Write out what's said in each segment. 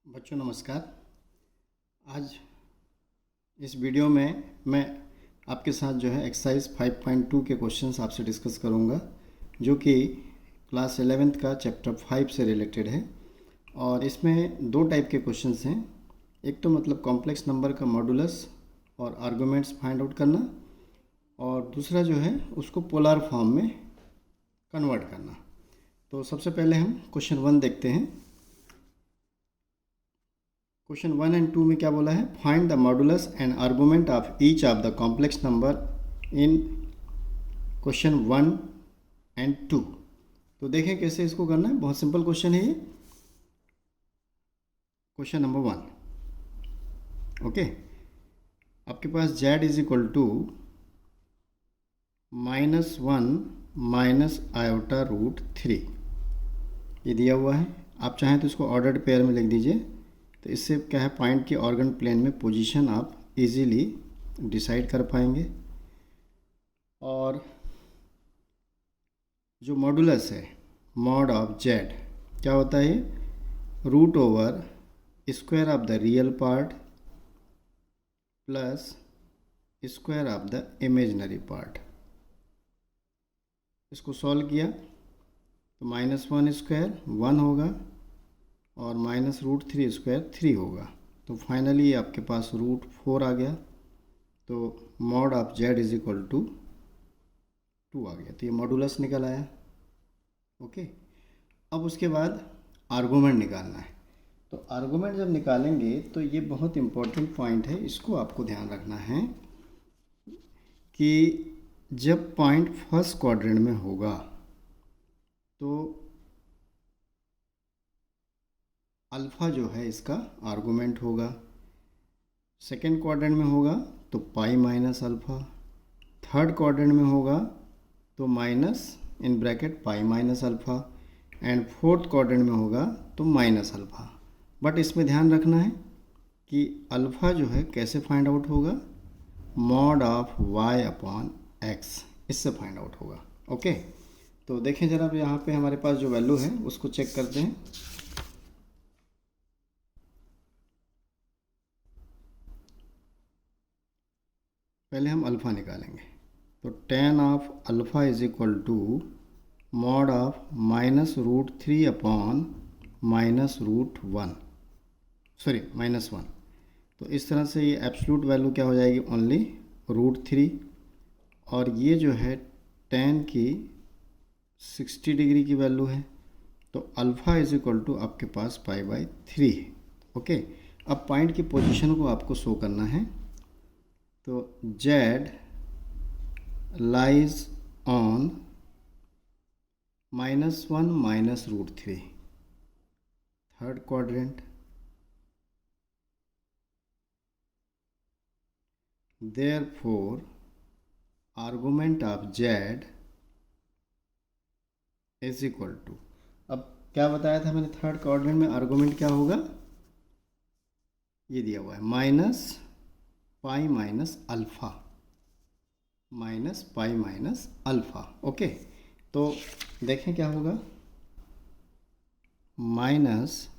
बच्चों नमस्कार। आज इस वीडियो में मैं आपके साथ जो है एक्सरसाइज 5.2 के क्वेश्चंस आपसे डिस्कस करूंगा, जो कि क्लास 11th का चैप्टर 5 से रिलेटेड है। और इसमें दो टाइप के क्वेश्चंस हैं। एक तो मतलब कॉम्प्लेक्स नंबर का मॉडुलस और आर्गुमेंट्स फाइंड आउट करना, और दूसरा जो है उसको पोलर फॉर्म में कन्वर्ट करना। तो सबसे पहले हम क्वेश्चन 1 देखते हैं। क्वेश्चन 1 एंड 2 में क्या बोला है? Find the modulus and argument of each of the complex number in question 1 and 2। तो देखें कैसे इसको करना है। बहुत सिंपल क्वेश्चन है ये। Question number 1, okay. आपके पास z is equal to -1 minus iota root 3 ये दिया हुआ है। आप चाहें तो इसको ऑर्डर्ड पेयर में लिख दीजिए। तो इससे क्या है, पॉइंट के ऑर्गन प्लेन में पोजीशन आप इजीली डिसाइड कर पाएंगे। और जो मॉडुलस है, मॉड ऑफ जेड, क्या होता है? Root over square of the real part plus square of the imaginary part. इसको सॉल्व किया तो -1 स्क्वायर 1 होगा और -√3 स्क्वायर 3 होगा। तो फाइनली आपके पास √4 आ गया। तो mod of Z is equal to 2 आ गया। तो ये मॉडुलस निकल आया, ओके। अब उसके बाद आर्गूमेंट निकालना है। तो आर्गूमेंट जब निकालेंगे तो ये बहुत इम्पोर्टेंट पॉइंट है, इसको आपको ध्यान रखना है कि जब पॉइंट फर्स्ट क्वाड्रेंट में होगा तो अल्फ़ा जो है इसका आर्गूमेंट होगा। सेकेंड क्वाड्रेंट में होगा तो पाई माइनस अल्फ़ा। थर्ड क्वाड्रेंट में होगा तो minus in bracket pi minus alpha. And fourth quadrant में होगा तो माइनस अल्फ़ा। बट इसमें ध्यान रखना है कि अल्फ़ा जो है कैसे फाइंड आउट होगा? Mod of y upon x, इससे फाइंड आउट होगा, ओके। तो देखें ज़रा, अब यहाँ पे हमारे पास जो वैल्यू है उसको चेक करते हैं। पहले हम अल्फ़ा निकालेंगे। तो tan of alpha is equal to mod of -√3 upon -√1, sorry -1। तो इस तरह से ये एब्सोल्यूट वैल्यू क्या हो जाएगी? ओनली √3। और ये जो है tan की 60 डिग्री की वैल्यू है। तो अल्फ़ा इज इक्वल टू आपके पास π/3 है, ओके। अब पॉइंट की पोजीशन को आपको शो करना है। तो z lies on -1 minus √3, third quadrant. Therefore, argument of z is equal to, अब क्या बताया था मैंने? थर्ड क्वाड्रेंट में आर्गूमेंट क्या होगा? ये दिया हुआ है minus pi minus alpha, minus pi minus alpha, okay. तो देखें क्या होगा? माइनस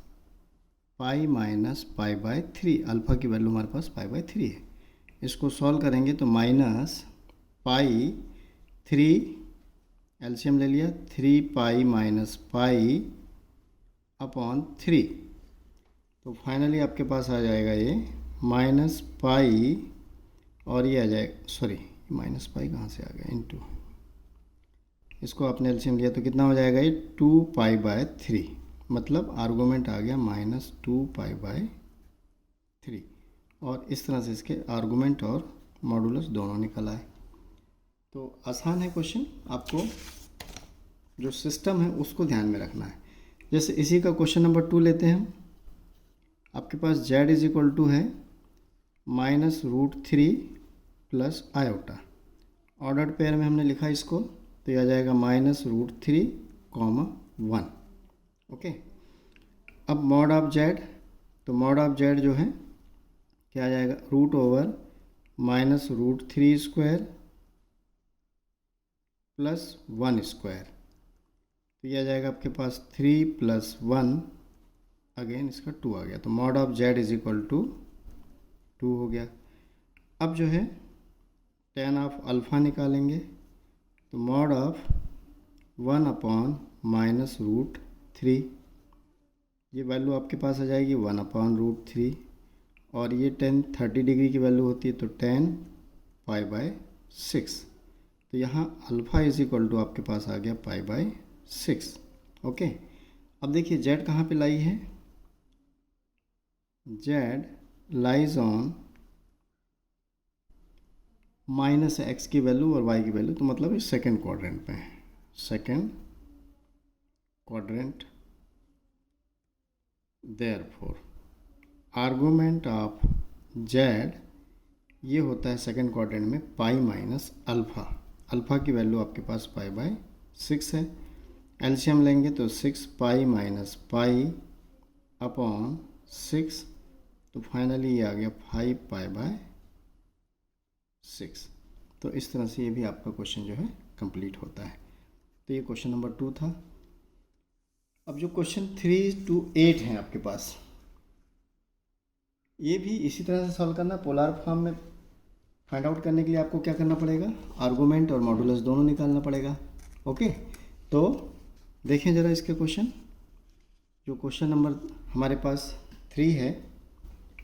पाई माइनस π/3, अल्फ़ा की वैल्यू हमारे पास π/3 है। इसको सॉल्व करेंगे तो -π/3, एलसीएम ले लिया, 3π माइनस पाई अपॉन 3। तो फाइनली आपके पास आ जाएगा ये -π, और ये आ जाएगा, सॉरी -π कहाँ से आ गया, इनटू, इसको आपने एलसीएम लिया तो कितना हो जाएगा? ये 2π/3, मतलब आर्गूमेंट आ गया -2π/3। और इस तरह से इसके आर्गूमेंट और मॉडुलस दोनों निकल आए। तो आसान है क्वेश्चन, आपको जो सिस्टम है उसको ध्यान में रखना है। जैसे इसी का क्वेश्चन नंबर 2 लेते हैं हम। आपके पास z इज इक्वल टू है -√3 प्लस आयोटा। ऑर्डर्ड पेयर में हमने लिखा इसको, तो यह आ जाएगा -√3, 1, ओके। अब मॉड ऑफ z, तो मॉड ऑफ z जो है क्या आ जाएगा? Root over -√3 square plus 1 square. तो यह आ जाएगा आपके पास 3 + 1 अगेन इसका 2 आ गया, तो mod of Z is equal to 2 हो गया। अब जो है tan ऑफ अल्फ़ा निकालेंगे, तो mod of 1 upon minus root 3, ये वैल्यू आपके पास आ जाएगी 1 अपॉन रूट 3, और ये 30 डिग्री की वैल्यू होती है, तो 10π/6। तो यहाँ अल्फ़ा इज इक्वल टू आपके पास आ गया π/6। ओके, अब देखिए जेड कहाँ पे लाई है, जेड लाइज ऑन -x की वैल्यू और y की वैल्यू, तो मतलब इस सेकेंड क्वाड्रेंट पे है, second quadrant. Therefore argument of Z ये होता है सेकेंड क्वाड्रेंट में पाई माइनस अल्फ़ा। अल्फ़ा की वैल्यू आपके पास π/6 है, एलसीएम लेंगे तो 6π माइनस पाई अपॉन 6, तो फाइनली ये आ गया 5π/6। तो इस तरह से ये भी आपका क्वेश्चन जो है कंप्लीट होता है। तो ये क्वेश्चन नंबर 2 था। अब जो क्वेश्चन 3 to 8 हैं आपके पास, ये भी इसी तरह से सॉल्व करना। पोलर फॉर्म में फाइंड आउट करने के लिए आपको क्या करना पड़ेगा, आर्गूमेंट और मॉडुलस दोनों निकालना पड़ेगा। ओके, तो देखें ज़रा इसके क्वेश्चन। जो क्वेश्चन नंबर हमारे पास 3 है,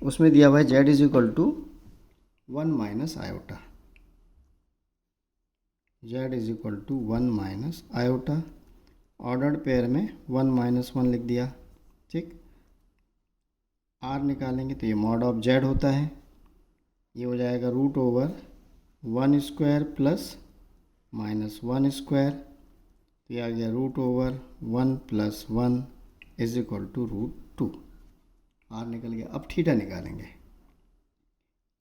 उसमें दिया हुआ है Z is equal to 1 minus iota, z is equal to 1 minus iota. Ordered pair में 1 माइनस 1 लिख दिया, ठीक। आर निकालेंगे तो ये मॉड ऑफ जेड होता है, ये हो जाएगा √1² प्लस -1², तो ये आ गया √1 + 1 इज इक्वल टू √2। आर निकल गया। अब थीटा निकालेंगे,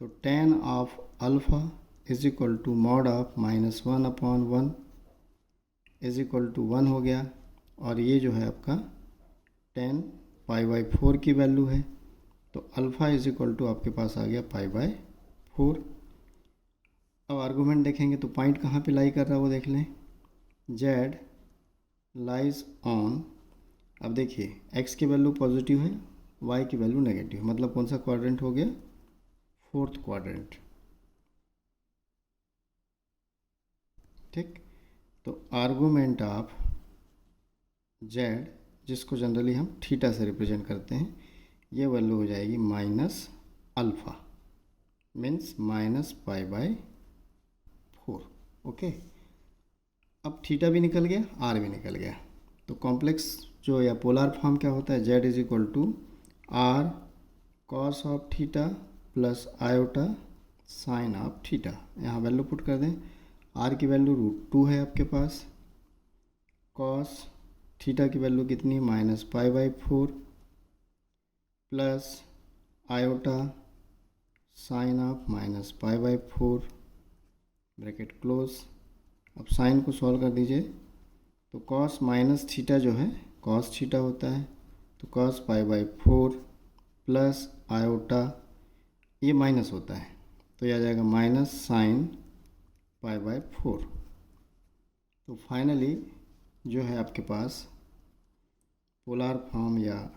तो tan of alpha is equal to mod of -1/1 is equal to 1 हो गया, और ये जो है आपका 10π/4 की वैल्यू है, तो अल्फ़ा इज इक्वल टू आपके पास आ गया π/4। अब आर्गूमेंट देखेंगे तो पॉइंट कहाँ पे लाई कर रहा है वो देख लें, जेड लाइज ऑन। अब देखिए एक्स की वैल्यू पॉजिटिव है, वाई की वैल्यू नेगेटिव, मतलब कौन सा क्वाड्रेंट हो गया, फोर्थ क्वाड्रेंट, ठीक। तो आर्गूमेंट ऑफ जेड, जिसको जनरली हम थीटा से रिप्रेजेंट करते हैं, ये वैल्यू हो जाएगी -अल्फ़ा, मीन्स -π/4। ओके, अब थीटा भी निकल गया, आर भी निकल गया, तो कॉम्प्लेक्स जो या पोलर फॉर्म क्या होता है, Z is equal to R cos of theta plus iota sine of theta. यहाँ वैल्यू पुट कर दें, आर की वैल्यू √2 है आपके पास, कॉस थीटा की वैल्यू कितनी, -π/4 plus iota sine of -π/4, bracket close. अब साइन को सॉल्व कर दीजिए, तो कॉस माइनस थीटा जो है कॉस थीटा होता है, तो कॉस π/4 प्लस आयोटा, ये माइनस होता है, तो यह आ जाएगा माइनस साइन π/4। तो फाइनली जो है आपके पास पोलर फॉर्म या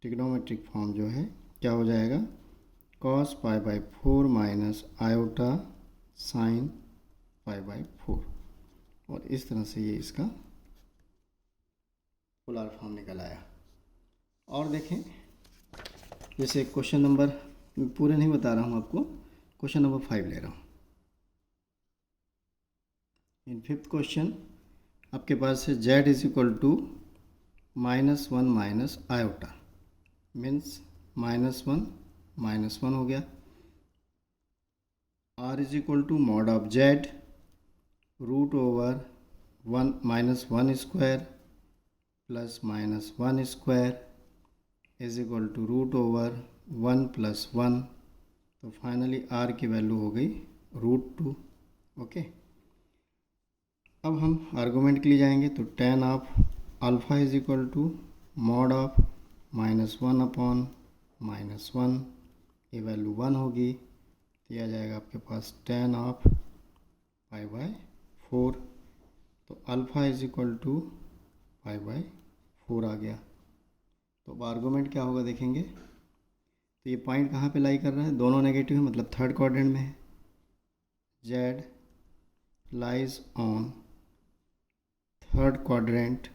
ट्रिग्नोमेट्रिक फॉर्म जो है क्या हो जाएगा, कॉस π/4 माइनस आयोटा साइन π/4, और इस तरह से ये इसका पोलर फॉर्म निकल आया। और देखें, जैसे क्वेश्चन नंबर, पूरे नहीं बता रहा हूँ आपको, क्वेश्चन नंबर 5 ले रहा हूँ। इन फिफ्थ क्वेश्चन आपके पास है Z is equal to -1 minus iota, means -1 हो गया। R is equal to mod of z √1 -1² plus -1² is equal to √1 + 1, तो फाइनली आर की वैल्यू हो गई √2। ओके, अब हम आर्गूमेंट के लिए जाएंगे, तो tan of alpha is equal to mod of -1/-1, ये वैल्यू 1 होगी, तो यह आ जाएगा आपके पास tan ऑफ π/4, तो अल्फ़ा इज इक्वल टू π/4 आ गया। तो अब आर्गूमेंट क्या होगा देखेंगे। तो ये पॉइंट कहाँ पे लाई कर रहा है, दोनों नेगेटिव है, मतलब थर्ड क्वाड्रेंट में है। Z lies on third quadrant,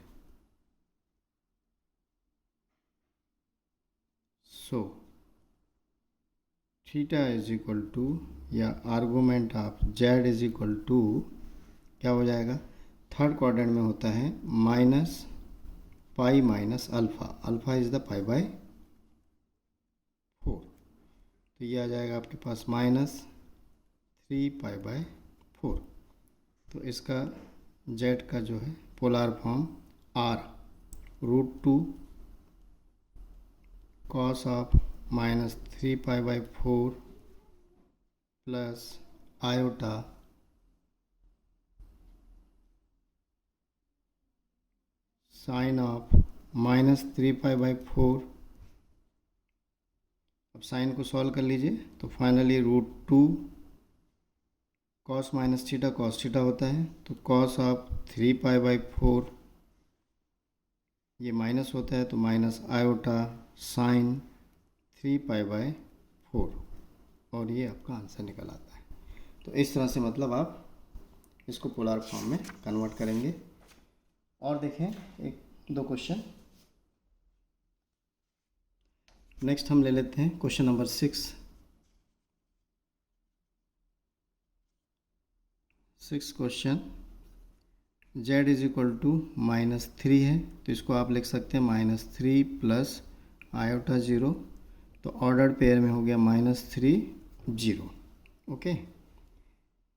so theta is equal to, या argument of Z is equal to क्या हो जाएगा, थर्ड क्वाड्रेंट में होता है minus pi minus alpha, alpha is the pi by 4। तो ये आ जाएगा आपके पास -3 पाई बाय 4। तो इसका जेड का जो है polar form r√2 cos of -3 pi by 4 plus iota sine of -3 pi by 4। अब साइन को सॉल्व कर लीजिए तो finally √2 cos minus theta cos theta होता है, तो cos ऑफ 3 पाई बाई 4, ये माइनस होता है तो minus iota sine 3 pi by 4, और ये आपका आंसर निकल आता है। तो इस तरह से मतलब आप इसको पोलर फॉर्म में कन्वर्ट करेंगे। और देखें एक दो क्वेश्चन, नेक्स्ट हम ले लेते हैं question number 6। 6 question, z is equal to -3 है, तो इसको आप लिख सकते हैं -3 प्लस आयोटा 0, तो ऑर्डर्ड पेयर में हो गया -3 0। ओके,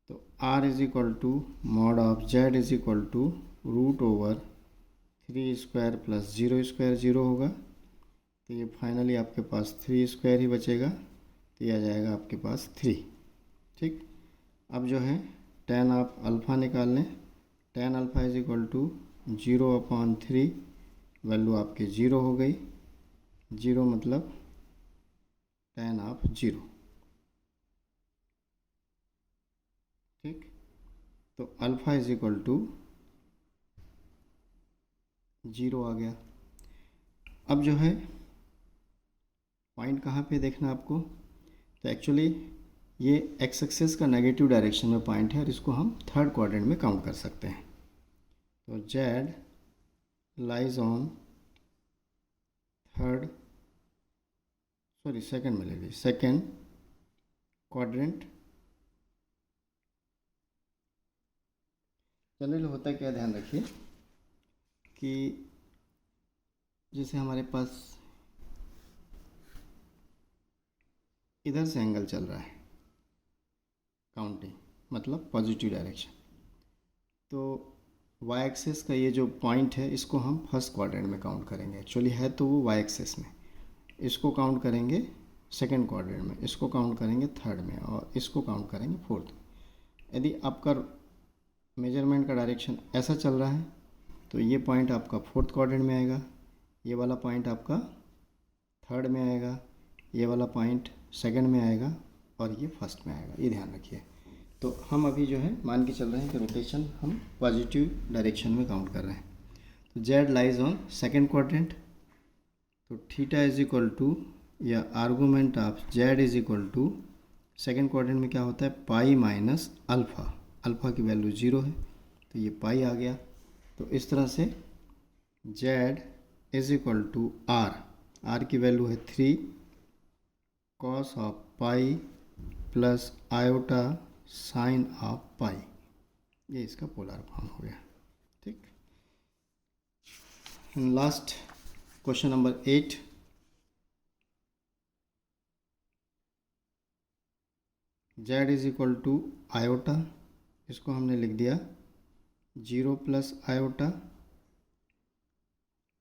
तो r is equal to mod of z is equal to √3² plus 0² 0 होगा, तो ये फाइनली आपके पास 3² ही बचेगा, तो ये आ जाएगा आपके पास 3। ठीक, अब जो है tan ऑफ अल्फ़ा निकाल लें, tan अल्फ़ा इज इक्वल टू 0/3, वैल्यू आपकी 0 हो गई, 0 मतलब tan ऑफ 0। ठीक, तो अल्फ़ा इज इक्वल टू 0 आ गया। अब जो है पॉइंट कहाँ पे देखना आपको, तो एक्चुअली ये एक्स एक्सिस का नेगेटिव डायरेक्शन में पॉइंट है और इसको हम थर्ड क्वाड्रेंट में काउंट कर सकते हैं। तो z lies on third, sorry second में ले लीजिए, सेकंड क्वाड्रेंट। जनरली होता है क्या, ध्यान रखिए कि जैसे हमारे पास इधर से एंगल चल रहा है काउंटिंग, मतलब पॉजिटिव डायरेक्शन, तो वाई एक्सिस का ये जो पॉइंट है इसको हम फर्स्ट क्वाड्रेंट में काउंट करेंगे। एक्चुअली है तो वो वाई एक्सिस में, इसको काउंट करेंगे सेकंड क्वाड्रेंट में, इसको काउंट करेंगे थर्ड में, और इसको काउंट करेंगे फोर्थ में। यदि आपका मेजरमेंट का डायरेक्शन ऐसा चल रहा है तो ये पॉइंट आपका फोर्थ क्वाड्रेंट में आएगा, ये वाला पॉइंट आपका थर्ड में आएगा, ये वाला पॉइंट सेकंड में आएगा, और ये फर्स्ट में आएगा, ये ध्यान रखिए। तो हम अभी जो है मान के चल रहे हैं कि रोटेशन हम पॉजिटिव डायरेक्शन में काउंट कर रहे हैं। तो z lies on second quadrant, तो थीटा इज इक्वल टू, या argument of Z is equal to, second quadrant में क्या होता है पाई माइनस अल्फ़ा, अल्फ़ा की वैल्यू 0 है तो ये पाई आ गया। तो इस तरह से Z is equal to R की वैल्यू है 3 cos of pi plus iota sine of pi, ये इसका पोलर फॉर्म हो गया। ठीक, last question number 8। Z is equal to iota, इसको हमने लिख दिया 0 प्लस आयोटा,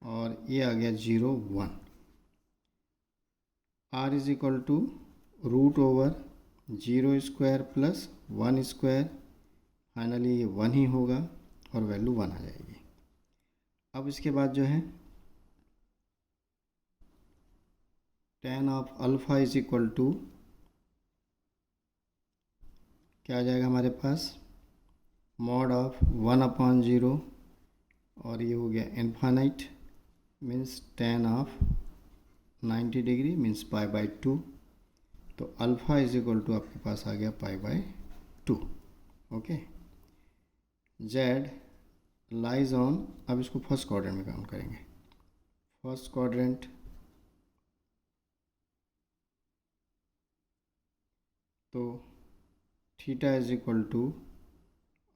और ये आ गया 0 1। R is equal to √0² plus 1², finally ये 1 ही होगा और वैल्यू 1 आ जाएगी। अब इसके बाद जो है tan of alpha is equal to क्या आ जाएगा हमारे पास, मॉड ऑफ 1/0, और ये हो गया infinite, means tan of 90 degree means pi by 2। तो अल्फ़ा इज इक्वल टू आपके पास आ गया pi by 2। Okay, z lies on, अब इसको फर्स्ट क्वाड्रेंट में काउंट करेंगे। फर्स्ट क्वाड्रेंट तो theta is equal to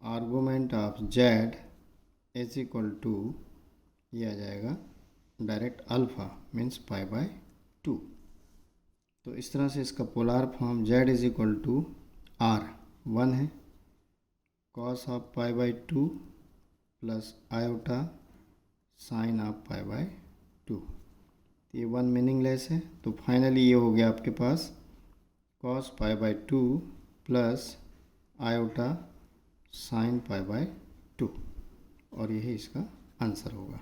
argument of Z is equal to, ये आ जाएगा direct alpha means pi by 2। तो इस तरह से इसका polar form z is equal to r 1 है, cos of pi by 2 plus iota sine of pi by 2। ये 1 मीनिंगलेस है, तो फाइनली ये हो गया आपके पास cos pi by 2 plus iota sine pi by 2, और यही इसका आंसर होगा।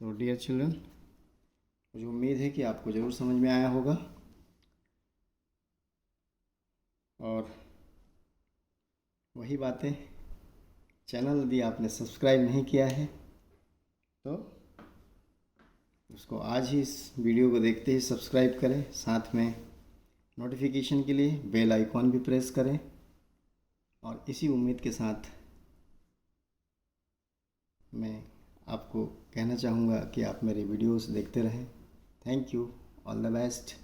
तो डियर चिल्ड्रन, मुझे उम्मीद है कि आपको ज़रूर समझ में आया होगा, और वही बातें, चैनल यदि आपने सब्सक्राइब नहीं किया है तो उसको आज ही इस वीडियो को देखते ही सब्सक्राइब करें, साथ में नोटिफिकेशन के लिए बेल आइकॉन भी प्रेस करें। और इसी उम्मीद के साथ मैं आपको कहना चाहूँगा कि आप मेरे वीडियोस देखते रहें। Thank you, all the best.